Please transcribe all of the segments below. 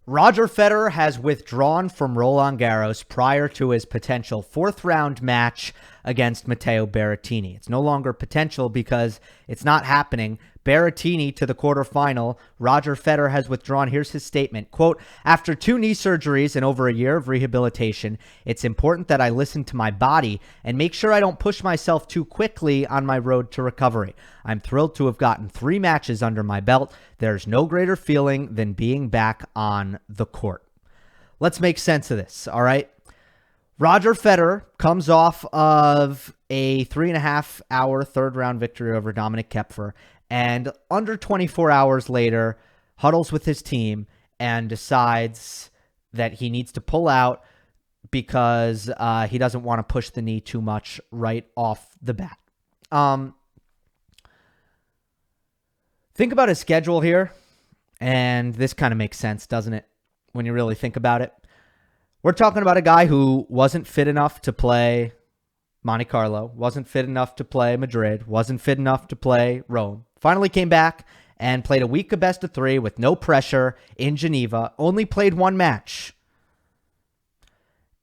Roger Federer has withdrawn from Roland Garros prior to his potential fourth-round match against Mateo Berrettini. It's no longer potential because it's not happening. Berrettini to the quarterfinal. Roger Federer has withdrawn. Here's his statement. Quote, "After 2 knee surgeries and over a year of rehabilitation, it's important that I listen to my body and make sure I don't push myself too quickly on my road to recovery. I'm thrilled to have gotten 3 matches under my belt. There's no greater feeling than being back on the court." Let's make sense of this, all right? Roger Federer comes off of a 3.5-hour third-round victory over Dominik Koepfer, and under 24 hours later, huddles with his team and decides that he needs to pull out because he doesn't want to push the knee too much right off the bat. Think about his schedule here, and this kind of makes sense, doesn't it, when you really think about it? We're talking about a guy who wasn't fit enough to play Monte Carlo, wasn't fit enough to play Madrid, wasn't fit enough to play Rome. Finally came back and played a week of best of 3 with no pressure in Geneva, only played 1 match.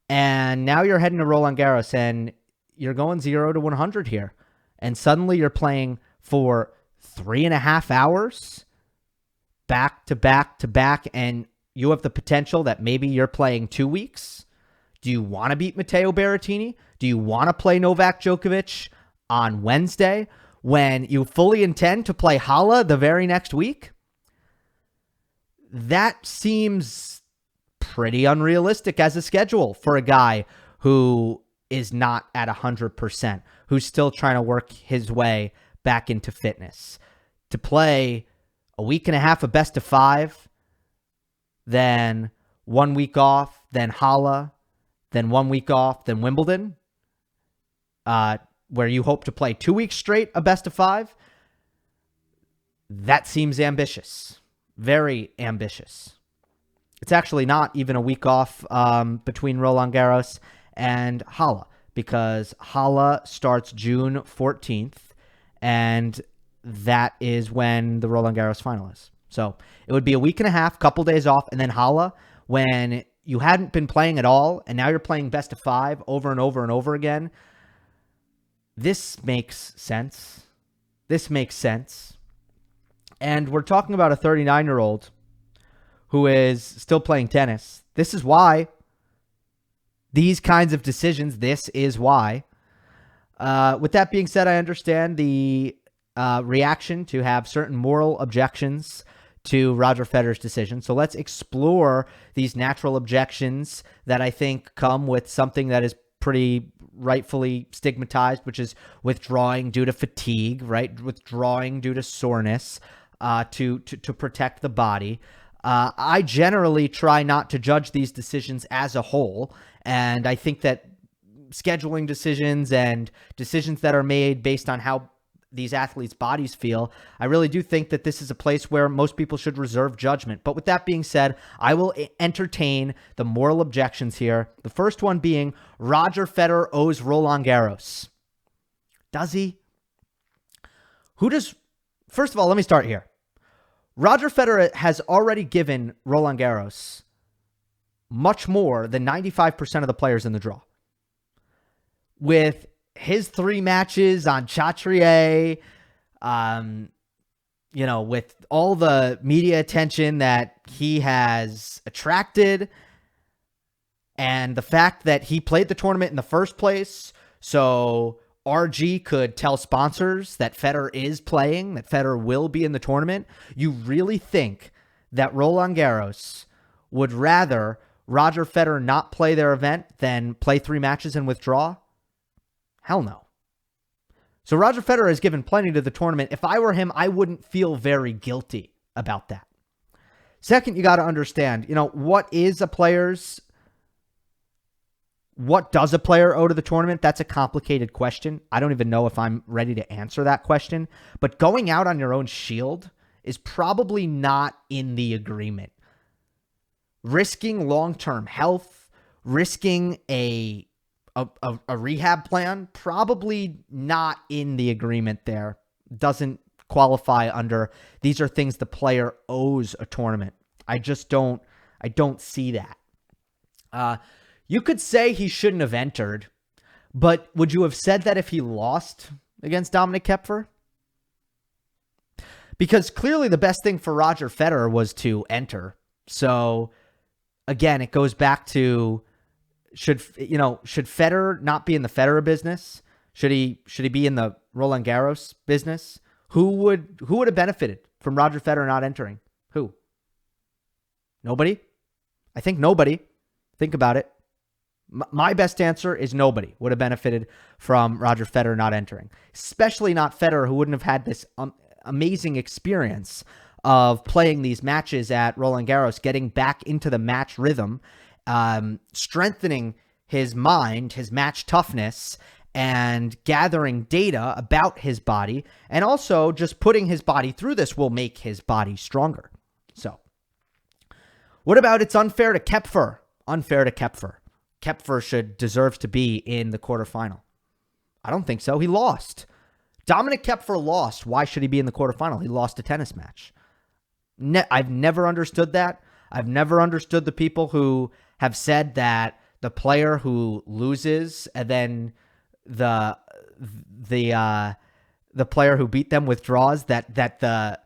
And now you're heading to Roland Garros and you're going 0 to 100 here. And suddenly you're playing for 3.5 hours back to back to back, and you have the potential that maybe you're playing 2 weeks. Do you want to beat Mateo Berrettini? Do you want to play Novak Djokovic on Wednesday when you fully intend to play Halle the very next week? That seems pretty unrealistic as a schedule for a guy who is not at 100%, who's still trying to work his way back into fitness. To play a week and a half of best of 5, then 1 week off, then Halle, then 1 week off, then Wimbledon, where you hope to play 2 weeks straight a best of 5, that seems ambitious. Very ambitious. It's actually not even a week off between Roland Garros and Halle, because Halle starts June 14th, and that is when the Roland Garros final is. So it would be a week and a half, couple days off, and then Halle, when you hadn't been playing at all, and now you're playing best of 5 over and over and over again. This makes sense. This makes sense. And we're talking about a 39-year-old who is still playing tennis. This is why. These kinds of decisions, this is why. With that being said, I understand the reaction to have certain moral objections to Roger Federer's decision. So let's explore these natural objections that I think come with something that is pretty rightfully stigmatized, which is withdrawing due to fatigue, right? Withdrawing due to soreness, to protect the body. I generally try not to judge these decisions as a whole, and I think that scheduling decisions and decisions that are made based on how these athletes' bodies feel, I really do think that this is a place where most people should reserve judgment. But with that being said, I will entertain the moral objections here. The first one being Roger Federer owes Roland Garros. Does he? First of all, let me start here. Roger Federer has already given Roland Garros much more than 95% of the players in the draw. With his 3 matches on Chatrier, with all the media attention that he has attracted, and the fact that he played the tournament in the first place, so RG could tell sponsors that Federer is playing, that Federer will be in the tournament. You really think that Roland Garros would rather Roger Federer not play their event than play 3 matches and withdraw? Hell no. So Roger Federer has given plenty to the tournament. If I were him, I wouldn't feel very guilty about that. Second, you got to understand, what does a player owe to the tournament? That's a complicated question. I don't even know if I'm ready to answer that question. But going out on your own shield is probably not in the agreement. Risking long-term health, risking a rehab plan, probably not in the agreement there. Doesn't qualify under, these are things the player owes a tournament. I just don't I don't see that. You could say he shouldn't have entered, but would you have said that if he lost against Dominik Koepfer? Because clearly the best thing for Roger Federer was to enter. So again, it goes back to should Federer not be in the Federer business? Should he be in the Roland Garros business? Who would have benefited from Roger Federer not entering? Who? Nobody? I think nobody. Think about it. My best answer is nobody would have benefited from Roger Federer not entering, especially not Federer, who wouldn't have had this amazing experience of playing these matches at Roland Garros, getting back into the match rhythm, strengthening his mind, his match toughness, and gathering data about his body, and also just putting his body through this will make his body stronger. So, what about it's unfair to Koepfer? Unfair to Koepfer. Koepfer deserves to be in the quarterfinal. I don't think so. He lost. Dominik Koepfer lost. Why should he be in the quarterfinal? He lost a tennis match. I've never understood that. I've never understood the people who have said that the player who loses and then the player who beat them withdraws, that the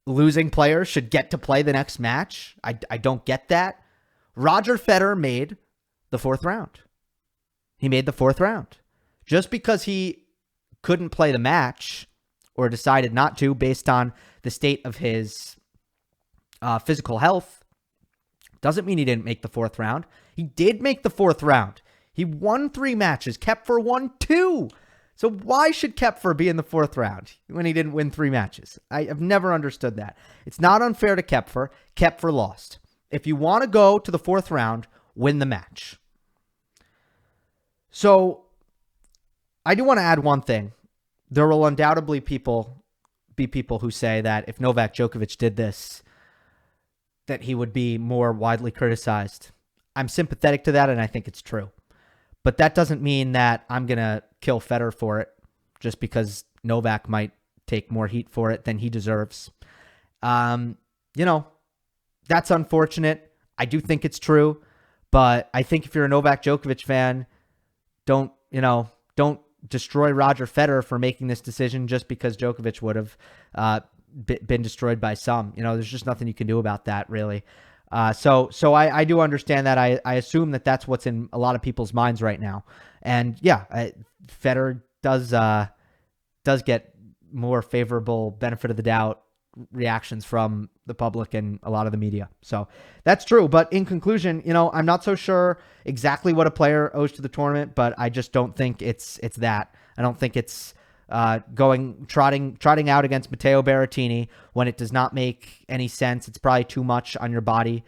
losing player should get to play the next match. I don't get that. Roger Federer made the fourth round. He made the fourth round. Just because he couldn't play the match or decided not to based on the state of his physical health doesn't mean he didn't make the fourth round. He did make the fourth round. He won 3 matches. Koepfer won 2. So why should Koepfer be in the fourth round when he didn't win 3 matches? I've never understood that. It's not unfair to Koepfer. Koepfer lost. If you want to go to the fourth round, win the match. So I do want to add one thing. There will undoubtedly be people who say that if Novak Djokovic did this, that he would be more widely criticized. I'm sympathetic to that, and I think it's true. But that doesn't mean that I'm going to kill Federer for it just because Novak might take more heat for it than he deserves. That's unfortunate. I do think it's true. But I think if you're a Novak Djokovic fan, don't destroy Roger Federer for making this decision just because Djokovic would have been destroyed by some. There's just nothing you can do about that, really. So I do understand that. I assume that that's what's in a lot of people's minds right now. And yeah, Federer does get more favorable benefit of the doubt reactions from the public and a lot of the media. So that's true. But in conclusion, I'm not so sure exactly what a player owes to the tournament, but I just don't think it's that. I don't think it's trotting out against Mateo Berrettini when it does not make any sense. It's probably too much on your body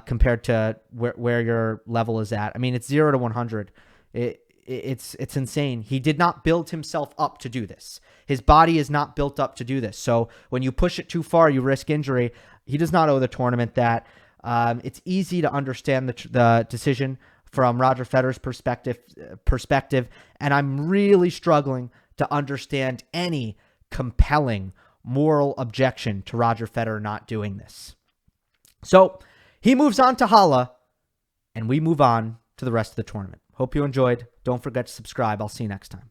compared to where your level is at. I mean, it's 0 to 100. It's insane. He did not build himself up to do this. His body is not built up to do this. So when you push it too far, you risk injury. He does not owe the tournament that. It's easy to understand the decision from Roger Federer's perspective, and I'm really struggling to understand any compelling moral objection to Roger Federer not doing this. So he moves on to Halle, and we move on to the rest of the tournament. Hope you enjoyed. Don't forget to subscribe. I'll see you next time.